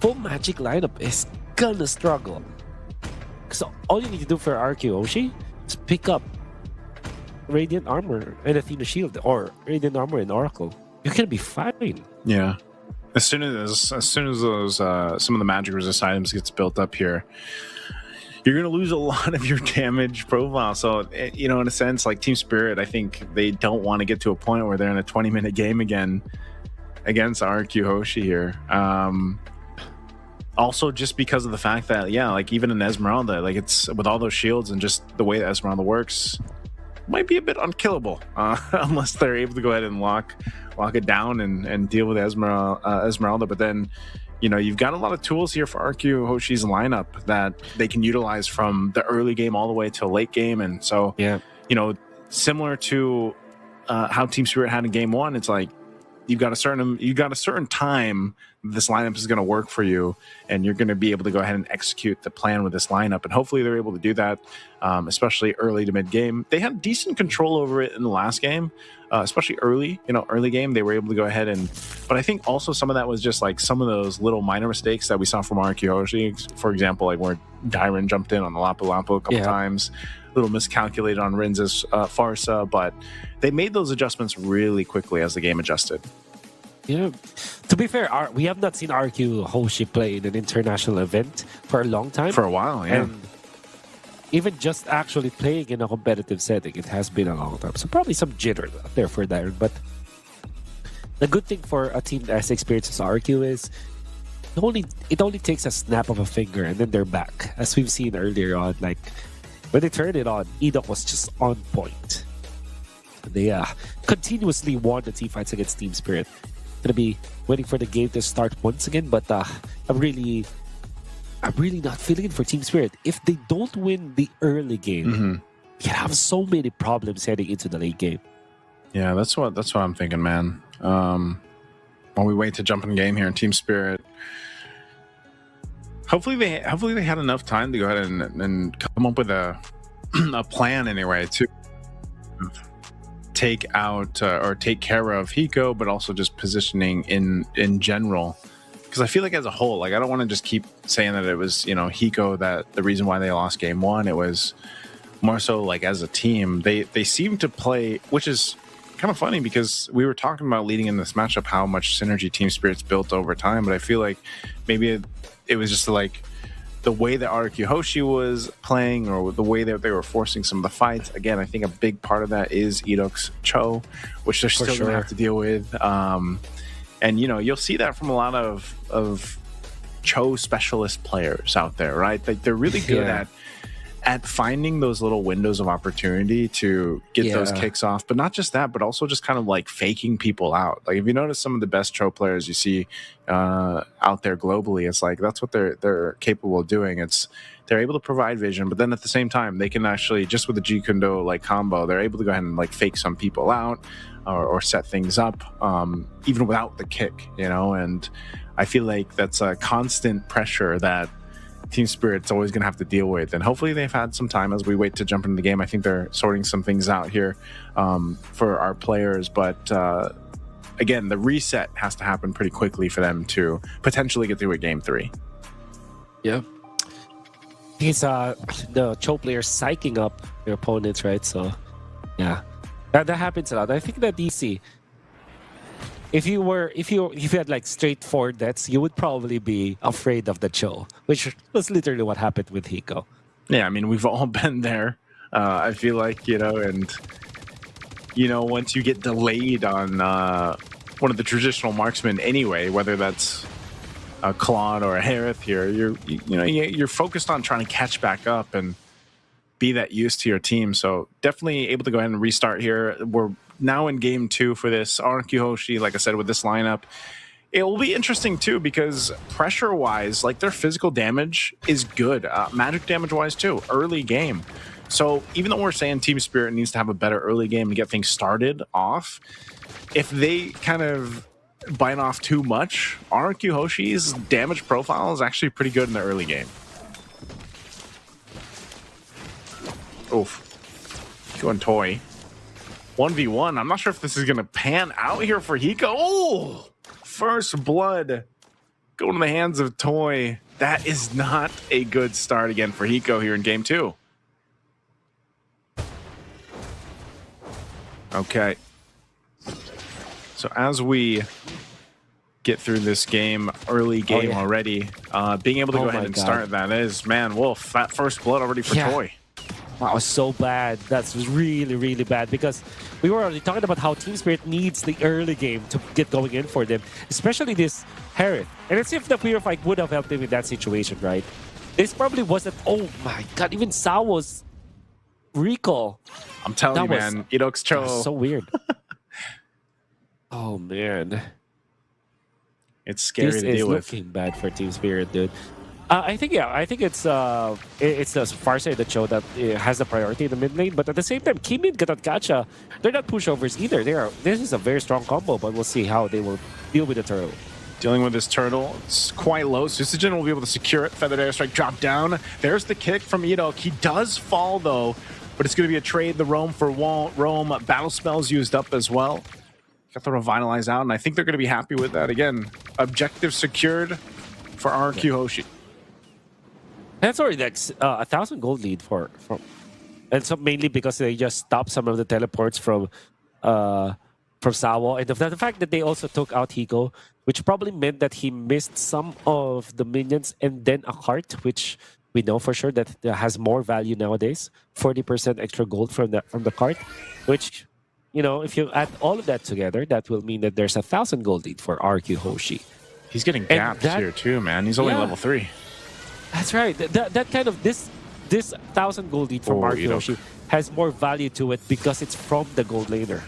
full magic lineup is gonna struggle. So all you need to do for RQ Hoshi is pick up Radiant Armor and Athena Shield, or Radiant Armor and Oracle. You're gonna be fine. Yeah. As soon as those some of the magic resist items gets built up here, you're going to lose a lot of your damage profile. So, you know, in a sense, like Team Spirit, I think they don't want to get to a point where they're in a 20-minute game again against RQ Hoshi here. Also, just because of the fact that, yeah, like even in Esmeralda, like it's with all those shields and just the way that Esmeralda works, might be a bit unkillable unless they're able to go ahead and lock it down and deal with Esmeralda. But then, you know, you've got a lot of tools here for RQ Hoshi's lineup that they can utilize from the early game all the way to late game. And so, yeah, you know, similar to how Team Spirit had in game one, it's like you've got a certain time this lineup is going to work for you, and you're going to be able to go ahead and execute the plan with this lineup. And hopefully they're able to do that, especially early to mid game. They had decent control over it in the last game, especially early game. They were able to go ahead but I think also some of that was just like some of those little minor mistakes that we saw from RQ Hoshi. For example, like where Dyron jumped in on the Lapu Lapu a couple times, a little miscalculated on Rinz's Farsa, but they made those adjustments really quickly as the game adjusted. Yeah. To be fair, we have not seen RQ Hoshi play in an international event for a long time. For a while, yeah. And even just actually playing in a competitive setting, it has been a long time. So probably some jitter there for Darren. But the good thing for a team as experienced as RQ is it only takes a snap of a finger and then they're back. As we've seen earlier on, like when they turned it on, Edok was just on point. They continuously won the team fights against Team Spirit. Gonna be waiting for the game to start once again, but I'm really not feeling it for Team Spirit. If they don't win the early game, you can have so many problems heading into the late game. Yeah, that's what I'm thinking, man. While we wait to jump in game here in Team Spirit, hopefully they had enough time to go ahead and come up with a plan anyway to take out or take care of Hiko, but also just positioning in general. Because I feel like as a whole, like I don't want to just keep saying that it was, you know, Hiko that the reason why they lost game one. It was more so like as a team, they seem to play, which is kind of funny because we were talking about leading in this matchup how much synergy Team Spirit's built over time, but I feel like maybe it was just like the way that RQ Hoshi was playing or the way that they were forcing some of the fights. Again, I think a big part of that is Edok's Cho, which they're still going to have to deal with. And, you know, you'll see that from a lot of Cho specialist players out there, right? Like they're really good at finding those little windows of opportunity to get those kicks off. But not just that, but also just kind of like faking people out. Like if you notice some of the best Cho players you see out there globally, it's like that's what they're capable of doing. They're able to provide vision, but then at the same time, they can actually, just with the G Kundo like combo, they're able to go ahead and like fake some people out or set things up, even without the kick, you know. And I feel like that's a constant pressure that Team Spirit's always going to have to deal with. And hopefully they've had some time as we wait to jump into the game. I think they're sorting some things out here for our players. But again, the reset has to happen pretty quickly for them to potentially get through a game 3. Yeah. He's the Cho players psyching up their opponents, right? So yeah, that happens a lot. I think that DC, if you had like straightforward deaths, you would probably be afraid of the Cho, which was literally what happened with Hiko. Yeah, I mean, we've all been there. I feel like, you know, and you know, once you get delayed on one of the traditional marksmen anyway, whether that's a Claude or a Harith here, you're focused on trying to catch back up and be that use to your team. So definitely able to go ahead and restart here. We're now in game 2 for this RQ Hoshi. Like I said, with this lineup, it will be interesting too because pressure wise, like their physical damage is good, magic damage wise too, early game. So even though we're saying Team Spirit needs to have a better early game to get things started off, if they kind of bite off too much, RQ Hoshi's damage profile is actually pretty good in the early game. Oof. Going toy. 1v1. I'm not sure if this is going to pan out here for Hiko. Oh! First blood going to the hands of Toy. That is not a good start again for Hiko here in game 2. Okay. So as we get through this game, early game already, being able to go ahead and start that is, man, Wolf, that first blood already for Toy. That was so bad. That's really, really bad because we were already talking about how Team Spirit needs the early game to get going in for them, especially this Harith. And it's if the Purify would have helped him in that situation, right? This probably wasn't. Oh my god, even Sawo's recall. I'm telling you, man, Idok's Cho. So weird. Oh man. It's scary to deal with. This is looking bad for Team Spirit, dude. I think it's the Farsight that showed that it has the priority in the mid lane, but at the same time, Kimi and Gatatkacha, they're not pushovers either. This is a very strong combo, but we'll see how they will deal with the turtle. Dealing with this turtle, it's quite low. Susagen will be able to secure it. Feathered Airstrike drop down. There's the kick from Idok. He does fall though, but it's going to be a trade. The roam for roam. Battle spells used up as well. Got the Revitalize out, and I think they're going to be happy with that. Again, objective secured for RQ Hoshi. That's already like 1,000 gold lead for and so mainly because they just stopped some of the teleports from Sawo, and the fact that they also took out Hiko, which probably meant that he missed some of the minions and then a cart, which we know for sure that has more value nowadays. 40% extra gold from the cart, which, you know, if you add all of that together, that will mean that there's 1,000 gold lead for RQ Hoshi. He's getting gapped here too, man. He's only level 3. That's right. That kind of this 1,000 gold lead from RQ Hoshi has more value to it because it's from the gold laner.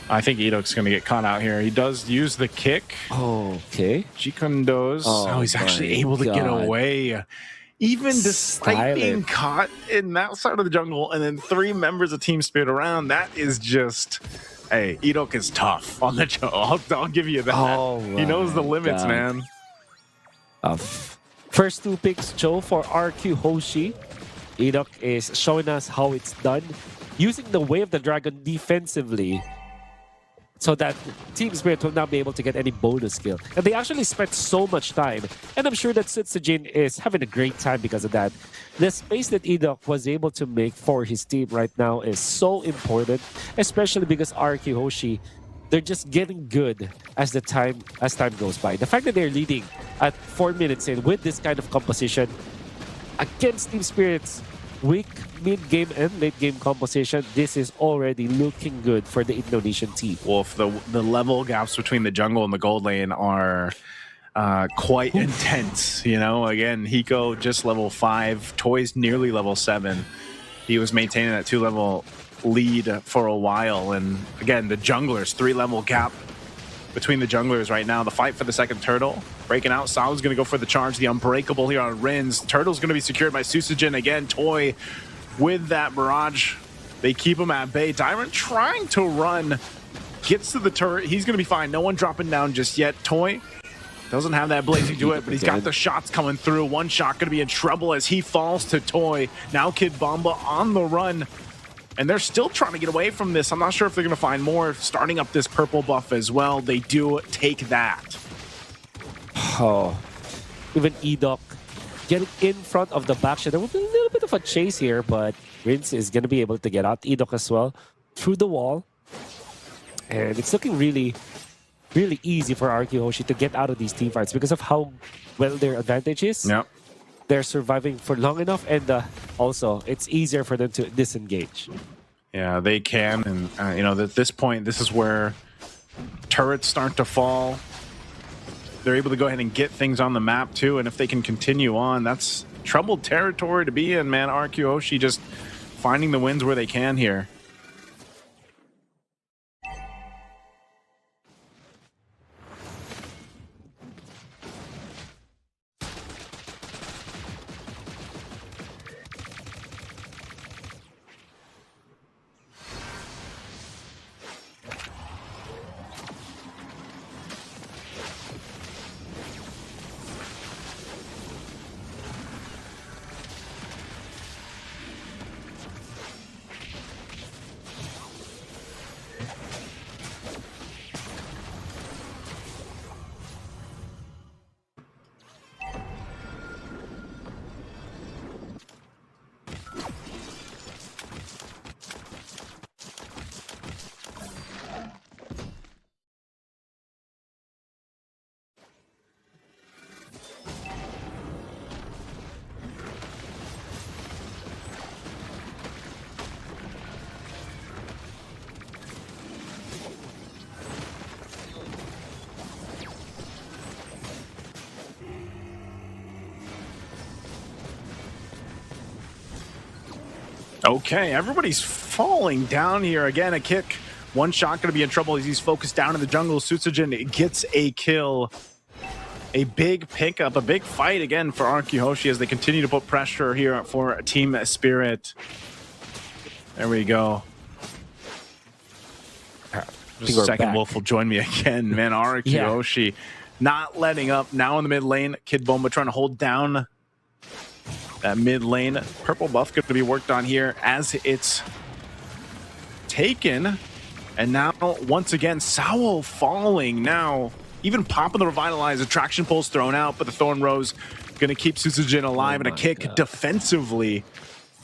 I think Idok's going to get caught out here. He does use the kick. Oh, okay. Jikundo's. Oh, he's actually able to get away. Even despite being caught in that side of the jungle and then 3 members of Team Spirit around, that is just... Hey, Idok is tough on the jungle. I'll give you that. Oh, he knows the limits, man. First 2 picks, Cho, for RQ Hoshi. Idok is showing us how it's done, using the Way of the Dragon defensively so that Team Spirit will not be able to get any bonus skill. And they actually spent so much time, and I'm sure that Sutsujin is having a great time because of that. The space that Idok was able to make for his team right now is so important, especially because RQ Hoshi, they're just getting good as time goes by. The fact that they're leading at 4 minutes in with this kind of composition against Team Spirit's weak mid-game and late-game composition, this is already looking good for the Indonesian team. Wolf, the level gaps between the jungle and the gold lane are quite intense. You know, again, Hiko just level 5, Toy's nearly level 7. He was maintaining that 2-level lead for a while, and again, the junglers, 3-level gap between the junglers right now. The fight for the second turtle breaking out. Sal's going to go for the charge, the unbreakable here on Rins. Turtle's going to be secured by Susagen again. Toy with that barrage, they keep him at bay. Dyrant trying to run, gets to the turret. He's going to be fine. No one dropping down just yet. Toy doesn't have that blazing to it, but he's got the shots coming through. One shot going to be in trouble as he falls to Toy. Now Kid Bomba on the run. And they're still trying to get away from this. I'm not sure if they're going to find more. Starting up this purple buff as well. They do take that. Oh, even Idok getting in front of the back. There will be a little bit of a chase here, but Rince is going to be able to get out Idok as well through the wall. And it's looking really, really easy for RQ Hoshi to get out of these team fights because of how well their advantage is. Yep. They're surviving for long enough, and also it's easier for them to disengage. Yeah, they can, and you know, at this point, this is where turrets start to fall. They're able to go ahead and get things on the map too, and if they can continue on, that's troubled territory to be in, man. RQ Hoshi just finding the wins where they can here. Okay, everybody's falling down here. Again, a kick. One shot going to be in trouble as he's focused down in the jungle. Sutsujin gets a kill. A big pickup, a big fight again for Arkyhoshi as they continue to put pressure here for Team Spirit. There we go. Just a second, Wolf will join me again. Man, Arkyhoshi not letting up. Now in the mid lane, Kid Bomba trying to hold down that mid lane. Purple buff going to be worked on here as it's taken. And now, once again, Sao falling now. Even popping the Revitalize, attraction pulse thrown out, but the Thorn Rose going to keep Sutsujin alive and a kick defensively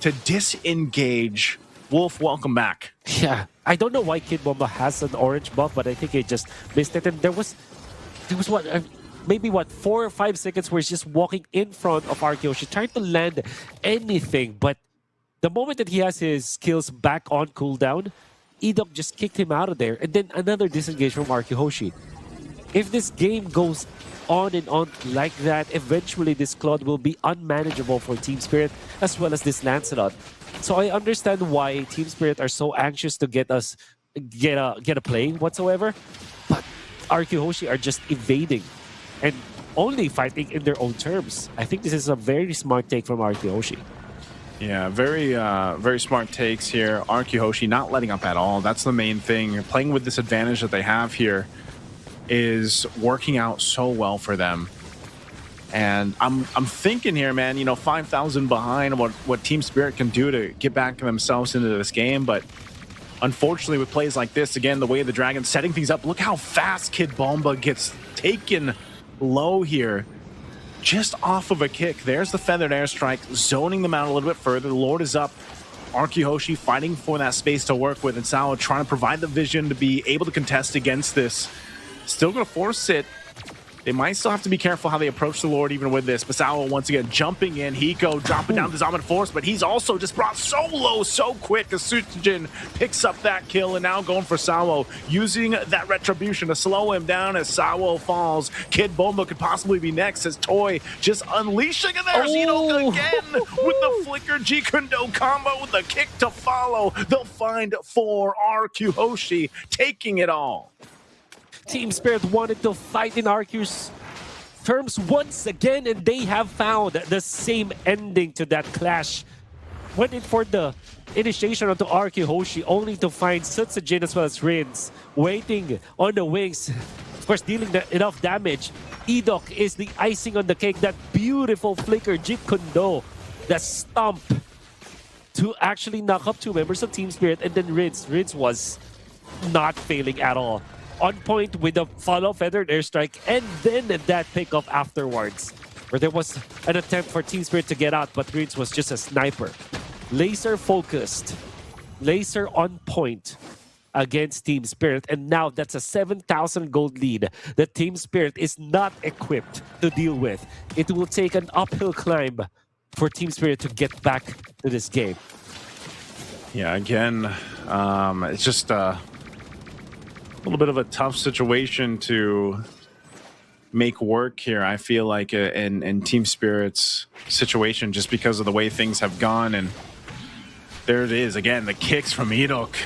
to disengage. Wolf, welcome back. Yeah, I don't know why Kid Bomba has an orange buff, but I think he just missed it. And there was what, maybe 4 or 5 seconds where he's just walking in front of Arkyhoshi, trying to land anything. But the moment that he has his skills back on cooldown, Edok just kicked him out of there. And then another disengage from Arkyhoshi. If this game goes on and on like that, eventually this Claude will be unmanageable for Team Spirit as well as this Lancelot. So I understand why Team Spirit are so anxious to get a play whatsoever, but Arkyhoshi are just evading and only fighting in their own terms. I think this is a very smart take from Arkyhoshi. Yeah, very smart takes here. Arkyhoshi not letting up at all. That's the main thing. Playing with this advantage that they have here is working out so well for them. And I'm thinking here, man, 5,000 behind what Team Spirit can do to get back themselves into this game. But unfortunately, with plays like this, again, the way the Dragon setting things up, look how fast Kid Bomba gets taken low here. Just off of a kick. There's the Feathered Airstrike, zoning them out a little bit further. The Lord is up. Arkyhoshi fighting for that space to work with, and Sao trying to provide the vision to be able to contest against this. Still going to force it. They might still have to be careful how they approach the Lord even with this. Basawa once again jumping in. Hiko dropping down the Zombie Force, but he's also just brought so low so quick as Sutsujin picks up that kill and now going for Sawo, using that retribution to slow him down as Sawo falls. Kid Bomba could possibly be next as Toy just unleashing, and there's Eno again with the Flicker G-Kundo combo with the kick to follow. They'll find 4 Arkyhoshi taking it all. Team Spirit wanted to fight in Arky's terms once again, and they have found the same ending to that clash. Went in for the initiation onto Arkyhoshi, only to find Sutsujin as well as Rins waiting on the wings. Of course, dealing enough damage. Edok is the icing on the cake. That beautiful flicker, Jeet Kundo, the stomp to actually knock up 2 members of Team Spirit, and then Rins. Rins was not failing at all. On point with a follow Feathered Airstrike, and then that pickup afterwards, where there was an attempt for Team Spirit to get out, but Rins was just a sniper. Laser focused, laser on point against Team Spirit, and now that's a 7,000 gold lead that Team Spirit is not equipped to deal with. It will take an uphill climb for Team Spirit to get back to this game. Yeah, again, it's just a little bit of a tough situation to make work here, I feel like, in Team Spirit's situation, just because of the way things have gone. And there it is again, the kicks from Edok,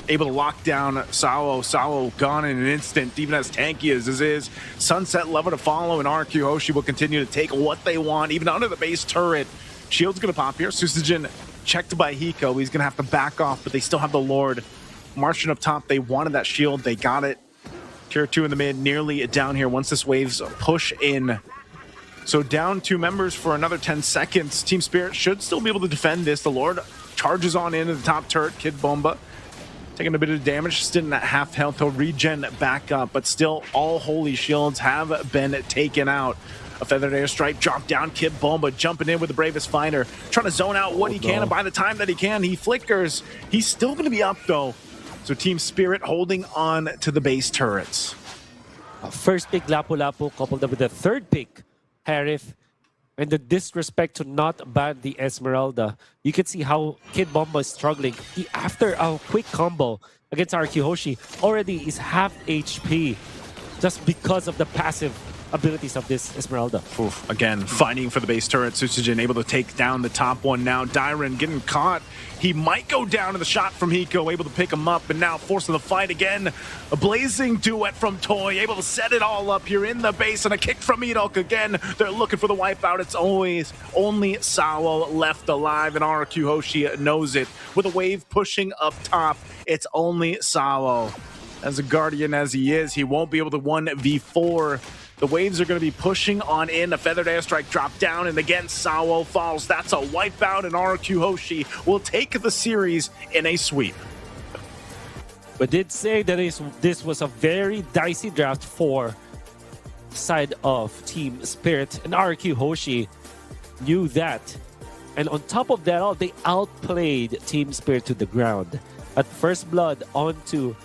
able to lock down Sao. Sao gone in an instant, even as tanky as this is. Sunset level to follow, and Arkyhoshi will continue to take what they want, even under the base turret. Shield's gonna pop here. Sutsujin checked by Hiko. He's gonna have to back off, but they still have the Lord marching up top. They wanted that shield. They got it. Tier 2 in the mid, nearly down here once this waves push in. So down 2 members for another 10 seconds. Team Spirit should still be able to defend this. The Lord charges on into the top turret. Kid Bomba taking a bit of damage, sitting at half health. He'll regen back up, but still all holy shields have been taken out. A Feathered Airstrike drop down. Kid Bomba jumping in with the bravest fighter, trying to zone out what he can, and by the time that he can, he flickers. He's still going to be up though. So Team Spirit holding on to the base turrets. First pick Lapu-Lapu coupled up with the third pick Harif, and the disrespect to not ban the Esmeralda. You can see how Kid Bomba is struggling. After a quick combo against Arkyhoshi, already is half HP just because of the passive abilities of this Esmeralda. Oof. Again, fighting for the base turret. Susujin able to take down the top one now. Dyron getting caught. He might go down to the shot from Hiko, able to pick him up, and now forcing the fight again. A blazing duet from Toy, able to set it all up here in the base, and a kick from Edok again. They're looking for the wipeout. It's always only Sawo left alive, and RQ Hoshi knows it. With a wave pushing up top, it's only Sawo. As a Guardian as he is, he won't be able to 1v4. The waves are going to be pushing on in. A feathered airstrike dropped down, and again, Sawo falls. That's a wipeout, and RQ Hoshi will take the series in a sweep. But did say that this was a very dicey draft for side of Team Spirit, and RQ Hoshi knew that. And on top of that all, they outplayed Team Spirit to the ground. At first blood onto